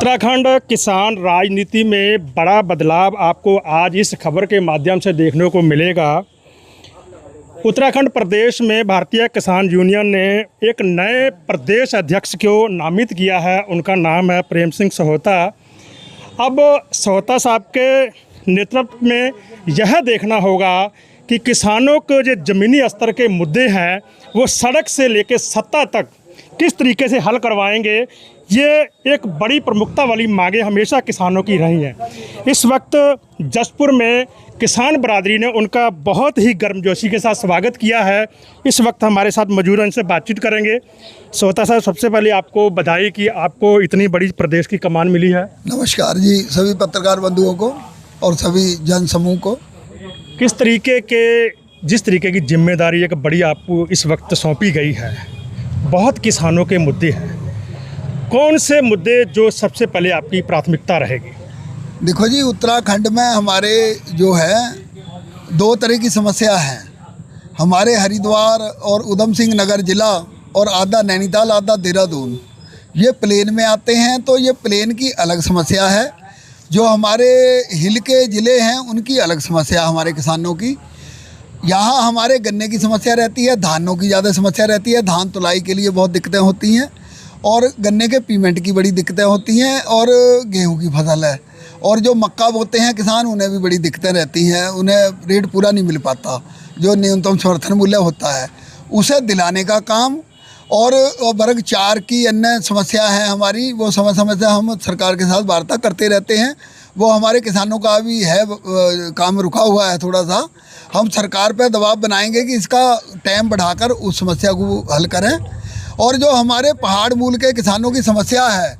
उत्तराखंड किसान राजनीति में बड़ा बदलाव आपको आज इस खबर के माध्यम से देखने को मिलेगा। उत्तराखंड प्रदेश में भारतीय किसान यूनियन ने एक नए प्रदेश अध्यक्ष को नामित किया है। उनका नाम है प्रेम सिंह सहोता। अब सहोता साहब के नेतृत्व में यह देखना होगा कि किसानों को जो ज़मीनी स्तर के मुद्दे हैं वो सड़क से लेकर सत्ता तक किस तरीके से हल करवाएंगे। ये एक बड़ी प्रमुखता वाली मांगें हमेशा किसानों की रही हैं। इस वक्त जसपुर में किसान बरादरी ने उनका बहुत ही गर्मजोशी के साथ स्वागत किया है। इस वक्त हमारे साथ मौजूद हैं, इनसे बातचीत करेंगे। सहोता साहब, सबसे पहले आपको बधाई कि आपको इतनी बड़ी प्रदेश की कमान मिली है। नमस्कार जी सभी पत्रकार बंधुओं को और सभी जन समूह को। किस तरीके के जिस तरीके की जिम्मेदारी एक बड़ी आपको इस वक्त सौंपी गई है, बहुत किसानों के मुद्दे हैं, कौन से मुद्दे जो सबसे पहले आपकी प्राथमिकता रहेगी? देखो जी, उत्तराखंड में हमारे जो है दो तरह की समस्या है। हमारे हरिद्वार और उधम सिंह नगर ज़िला और आधा नैनीताल आधा देहरादून ये प्लेन में आते हैं, तो ये प्लेन की अलग समस्या है। जो हमारे हिल के ज़िले हैं उनकी अलग समस्या हमारे किसानों की। यहाँ हमारे गन्ने की समस्या रहती है, धानों की ज़्यादा समस्या रहती है। धान तुलाई के लिए बहुत दिक्कतें होती हैं और गन्ने के पेमेंट की बड़ी दिक्कतें होती हैं और गेहूं की फसल है। और जो मक्का बोते हैं किसान, उन्हें भी बड़ी दिक्कतें रहती हैं। उन्हें रेट पूरा नहीं मिल पाता, जो न्यूनतम समर्थन मूल्य होता है उसे दिलाने का काम। और वर्ग 4 की अन्य समस्या है हमारी, वो समय समय से हम सरकार के साथ वार्ता करते रहते हैं। वो हमारे किसानों का भी है काम रुका हुआ है थोड़ा सा। हम सरकार पर दबाव बनाएंगे कि इसका टाइम बढ़ाकर उस समस्या को हल करें। और जो हमारे पहाड़ मूल के किसानों की समस्या है,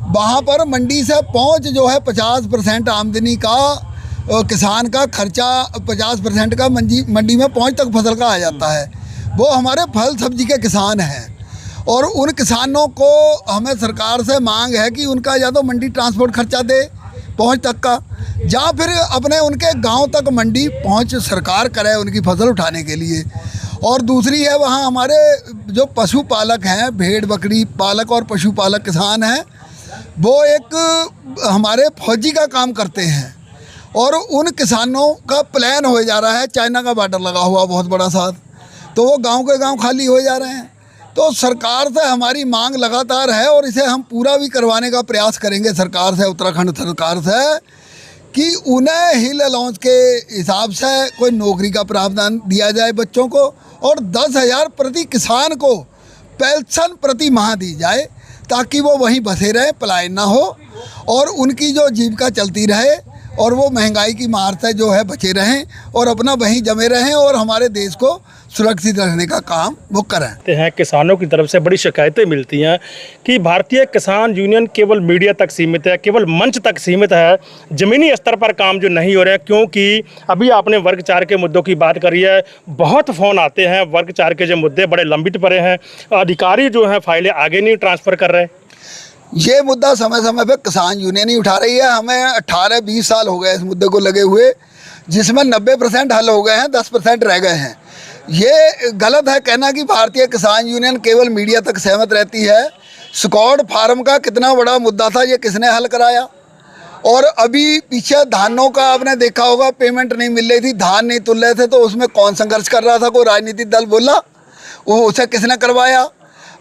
वहाँ पर मंडी से पहुँच जो है 50% आमदनी का किसान का खर्चा 50% का मंडी में पहुँच तक फसल का आ जाता है। वो हमारे फल सब्जी के किसान हैं और उन किसानों को हमें सरकार से मांग है कि उनका या तो मंडी ट्रांसपोर्ट खर्चा दे पहुँच तक का, या फिर अपने उनके गांव तक मंडी पहुँच सरकार करे उनकी फसल उठाने के लिए। और दूसरी है वहाँ हमारे जो पशुपालक हैं, भेड़ बकरी पालक और पशुपालक किसान हैं, वो एक हमारे फौजी का काम करते हैं और उन किसानों का प्लान हो जा रहा है। चाइना का बॉर्डर लगा हुआ बहुत बड़ा साथ, तो वो गांव के गांव खाली हो जा रहे हैं। तो सरकार से हमारी मांग लगातार है और इसे हम पूरा भी करवाने का प्रयास करेंगे सरकार से, उत्तराखंड सरकार से, कि उन्हें हिल अलाउंस के हिसाब से कोई नौकरी का प्रावधान दिया जाए बच्चों को और 10,000 प्रति किसान को पेंशन प्रति माह दी जाए, ताकि वो वहीं बसे रहें, पलायन ना हो और उनकी जो जीविका चलती रहे और वो महंगाई की मार से जो है बचे रहें और अपना वहीं जमे रहें और हमारे देश को सुरक्षित रखने का काम वो करें। हैं किसानों की तरफ से बड़ी शिकायतें मिलती हैं कि भारतीय किसान यूनियन केवल मीडिया तक सीमित है, केवल मंच तक सीमित है, ज़मीनी स्तर पर काम जो नहीं हो रहे हैं। क्योंकि अभी आपने वर्ग 4 के मुद्दों की बात करी है, बहुत फ़ोन आते हैं, वर्ग 4 के जो मुद्दे बड़े लंबित पड़े हैं, अधिकारी जो हैं फाइलें आगे नहीं ट्रांसफ़र कर रहे। ये मुद्दा समय समय पे किसान यूनियन ही उठा रही है। हमें 18-20 साल हो गए इस मुद्दे को लगे हुए, जिसमें 90% हल हो गए हैं, 10% रह गए हैं। ये गलत है कहना कि भारतीय किसान यूनियन केवल मीडिया तक सहमत रहती है। स्कॉट फार्म का कितना बड़ा मुद्दा था, ये किसने हल कराया? और अभी पीछे धानों का आपने देखा होगा, पेमेंट नहीं मिल रही थी, धान नहीं तुल रहे थे, तो उसमें कौन संघर्ष कर रहा था? कोई राजनीतिक दल बोला? वो उसे किसने करवाया?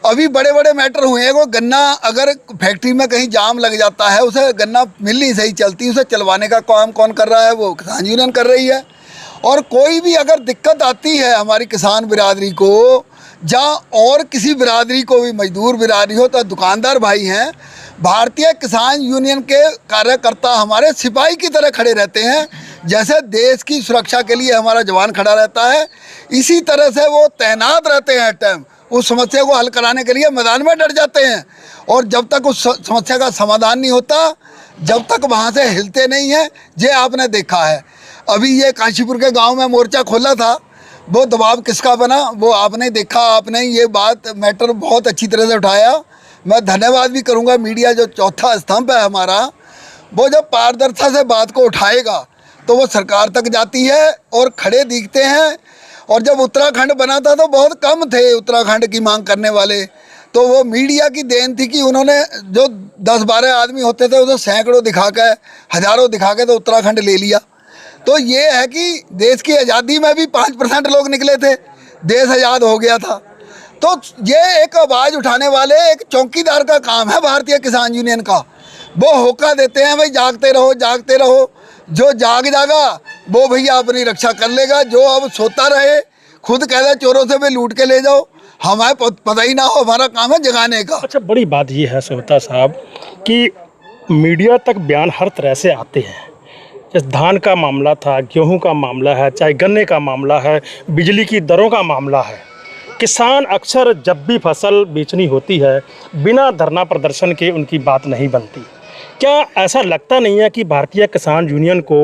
अभी बड़े बड़े मैटर हुए हैं। वो गन्ना अगर फैक्ट्री में कहीं जाम लग जाता है, उसे गन्ना मिल नहीं सही चलती, उसे चलवाने का काम कौन कर रहा है? वो किसान यूनियन कर रही है। और कोई भी अगर दिक्कत आती है हमारी किसान बिरादरी को, जहाँ और किसी बिरादरी को भी, मजदूर बिरादरी हो तो दुकानदार भाई हैं, भारतीय किसान यूनियन के कार्यकर्ता हमारे सिपाही की तरह खड़े रहते हैं। जैसे देश की सुरक्षा के लिए हमारा जवान खड़ा रहता है, इसी तरह से वो तैनात रहते हैं। टाइम उस समस्या को हल कराने के लिए मैदान में डट जाते हैं और जब तक उस समस्या का समाधान नहीं होता, जब तक वहाँ से हिलते नहीं हैं। ये आपने देखा है, अभी ये काशीपुर के गांव में मोर्चा खोला था, वो दबाव किसका बना वो आपने देखा। आपने ये बात मैटर बहुत अच्छी तरह से उठाया। मैं धन्यवाद भी करूँगा मीडिया, जो चौथा स्तंभ है हमारा, वो जब पारदर्शिता से बात को उठाएगा तो वो सरकार तक जाती है और खड़े दिखते हैं। और जब उत्तराखंड बना था तो बहुत कम थे उत्तराखंड की मांग करने वाले, तो वो मीडिया की देन थी कि उन्होंने जो 10-12 आदमी होते थे उसे सैकड़ों दिखा के, हज़ारों दिखा के तो उत्तराखंड ले लिया। तो ये है कि देश की आज़ादी में भी 5% लोग निकले थे, देश आज़ाद हो गया था। तो ये एक आवाज़ उठाने वाले एक चौकीदार का काम है भारतीय किसान यूनियन का। वो होका देते हैं भाई जागते रहो जागते रहो, जो जाग जागा वो भैया अपनी रक्षा कर लेगा, जो अब सोता रहे खुद कह दे चोरों से भी लूट के ले जाओ, हमें पता ही ना हो, हमारा काम है जगाने का। अच्छा, बड़ी बात ये है सोहता साहब कि मीडिया तक बयान हर तरह से आते हैं। जैसे धान का मामला था, गेहूं का मामला है, चाहे गन्ने का मामला है, बिजली की दरों का मामला है। किसान अक्सर जब भी फसल बेचनी होती है बिना धरना प्रदर्शन के उनकी बात नहीं बनती। क्या ऐसा लगता नहीं है कि भारतीय किसान यूनियन को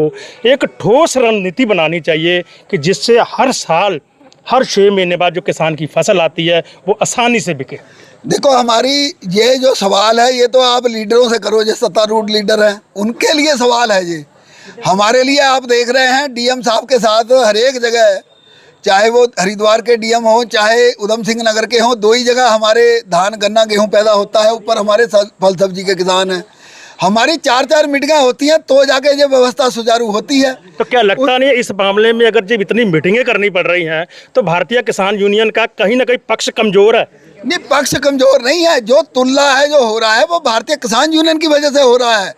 एक ठोस रणनीति बनानी चाहिए कि जिससे हर साल हर 6 महीने बाद जो किसान की फसल आती है वो आसानी से बिके? देखो, हमारी ये जो सवाल है ये तो आप लीडरों से करो, जो सत्तारूढ़ लीडर हैं उनके लिए सवाल है ये। हमारे लिए आप देख रहे हैं डीएम साहब के साथ हर एक जगह, चाहे वो हरिद्वार के डीएम हो चाहे उधम सिंह नगर के हों, 2 ही जगह हमारे धान गन्ना गेहूँ पैदा होता है, ऊपर हमारे फल सब्जी के किसान हैं। हमारी 4-4 मीटिंगें होती हैं तो जाके ये व्यवस्था सुचारू होती है। तो क्या लगता नहीं है इस मामले में अगर जब इतनी मीटिंगें करनी पड़ रही हैं तो भारतीय किसान यूनियन का कहीं ना कहीं पक्ष कमजोर है? नहीं, पक्ष कमजोर नहीं है। जो तुल्ला है जो हो रहा है वो भारतीय किसान यूनियन की वजह से हो रहा है।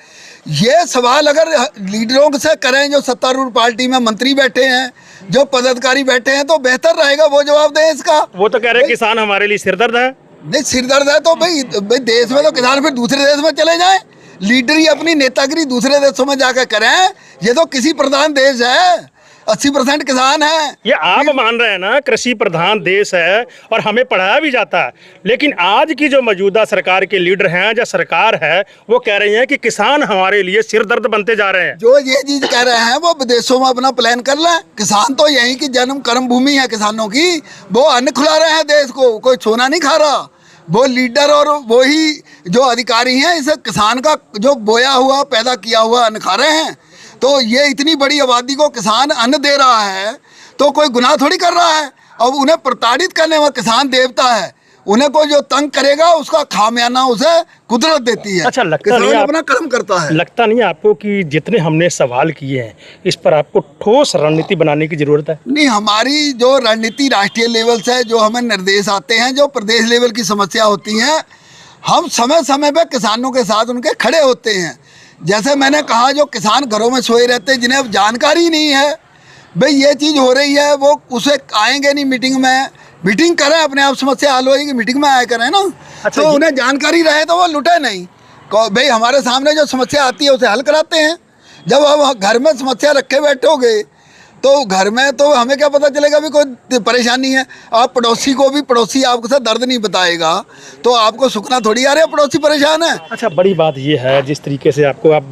ये सवाल अगर लीडरों से करें, जो सत्तारूढ़ पार्टी में मंत्री बैठे हैं, जो पदाधिकारी बैठे हैं, तो बेहतर रहेगा वो जवाब दें इसका। वो तो कह रहे हैं किसान हमारे लिए सिरदर्द है। नहीं, सिरदर्द है तो भाई देश में तो किसान फिर दूसरे देश में चले जाएं, लीडरी अपनी नेतागिरी दूसरे देशों में जाकर करें। ये तो कृषि प्रधान देश है, 80% किसान है। ये आप मान रहे हैं ना, कृषि प्रधान देश है और हमें पढ़ाया भी जाता है, लेकिन आज की जो मौजूदा सरकार के लीडर हैं या सरकार है वो कह रही है कि किसान हमारे लिए सिरदर्द बनते जा रहे हैं। जो ये चीज कह रहे हैं वो विदेशों में अपना प्लान कर लें। किसान तो यहीं की जन्म कर्म भूमि है किसानों की, वो अन्न खिला रहे हैं देश को, कोई सोना नहीं खा रहा। वो लीडर और वही जो अधिकारी हैं इसे किसान का जो बोया हुआ पैदा किया हुआ अन्न खा रहे हैं। तो ये इतनी बड़ी आबादी को किसान अन्न दे रहा है तो कोई गुनाह थोड़ी कर रहा है। अब उन्हें प्रताड़ित करने में किसान देवता है, उन्हें कोई जो तंग करेगा उसका खामियाना उसे कुदरत देती है। अच्छा, लगता नहीं अपना कर्म करता है। लगता नहीं आपको कि जितने हमने सवाल किए हैं इस पर आपको ठोस रणनीति बनाने की जरूरत है? नहीं, हमारी जो रणनीति राष्ट्रीय लेवल से जो हमें निर्देश आते हैं, जो प्रदेश लेवल की समस्या होती हैं, हम समय समय पर किसानों के साथ उनके खड़े होते हैं। जैसे मैंने कहा, जो किसान घरों में सोए रहते हैं, जिन्हें जानकारी नहीं है भाई ये चीज़ हो रही है, वो उसे आएंगे नहीं मीटिंग में। मीटिंग करें, अपने आप समस्या हल होगी, मीटिंग में आया करें ना। अच्छा, तो उन्हें जानकारी रहे तो वो लुटे नहीं। भाई हमारे सामने जो समस्या आती है उसे हल कराते हैं। जब हम घर में समस्या रखे बैठोगे तो घर में तो हमें क्या पता चलेगा भी कोई परेशानी है। आप पड़ोसी को भी, पड़ोसी आपके साथ दर्द नहीं बताएगा तो आपको सुखना थोड़ी आ रहा है पड़ोसी परेशान है। अच्छा, बड़ी बात ये है जिस तरीके से आपको अब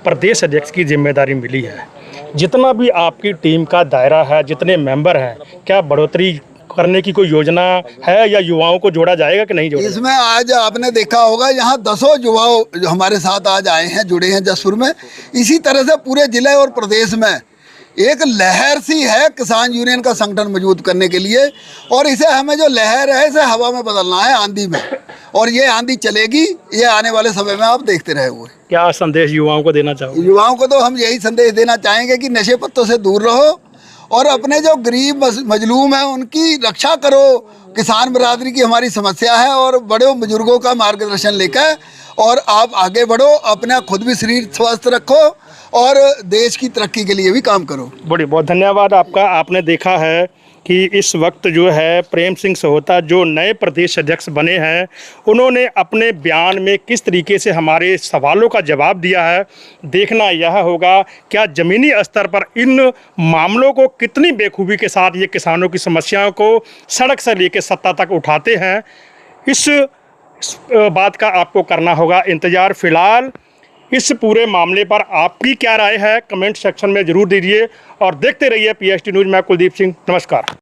प्रदेश अध्यक्ष की जिम्मेदारी मिली है, जितना भी आपकी टीम का दायरा है, जितने मेंबर हैं, क्या बढ़ोतरी करने की कोई योजना है या युवाओं को जोड़ा जाएगा कि नहीं जोड़ा? इसमें आज आपने देखा होगा यहाँ 10 युवा हमारे साथ आज आए हैं, जुड़े हैं जसपुर में। इसी तरह से पूरे जिले और प्रदेश में एक लहर सी है किसान यूनियन का संगठन मजबूत करने के लिए, और इसे हमें जो लहर है इसे हवा में बदलना है, आंधी में। और ये आंधी चलेगी, ये आने वाले समय में आप देखते रहे हुए। क्या संदेश युवाओं को देना चाहोगे? युवाओं को तो हम यही संदेश देना चाहेंगे कि नशे पत्तों से दूर रहो और अपने जो गरीब मजलूम हैं उनकी रक्षा करो। किसान बरादरी की हमारी समस्या है और बड़े बुजुर्गों का मार्गदर्शन लेकर और आप आगे बढ़ो, अपना खुद भी शरीर स्वस्थ रखो और देश की तरक्की के लिए भी काम करो। बड़ी बहुत धन्यवाद आपका। आपने देखा है कि इस वक्त जो है प्रेम सिंह सोहता जो नए प्रदेश अध्यक्ष बने हैं, उन्होंने अपने बयान में किस तरीके से हमारे सवालों का जवाब दिया है। देखना यह होगा क्या ज़मीनी स्तर पर इन मामलों को कितनी बेखूबी के साथ ये किसानों की समस्याओं को सड़क से लेकर सत्ता तक उठाते हैं। इस बात का आपको करना होगा इंतज़ार। फ़िलहाल इस पूरे मामले पर आपकी क्या राय है कमेंट सेक्शन में ज़रूर दीजिए और देखते रहिए PST न्यूज़। मैं कुलदीप सिंह, नमस्कार।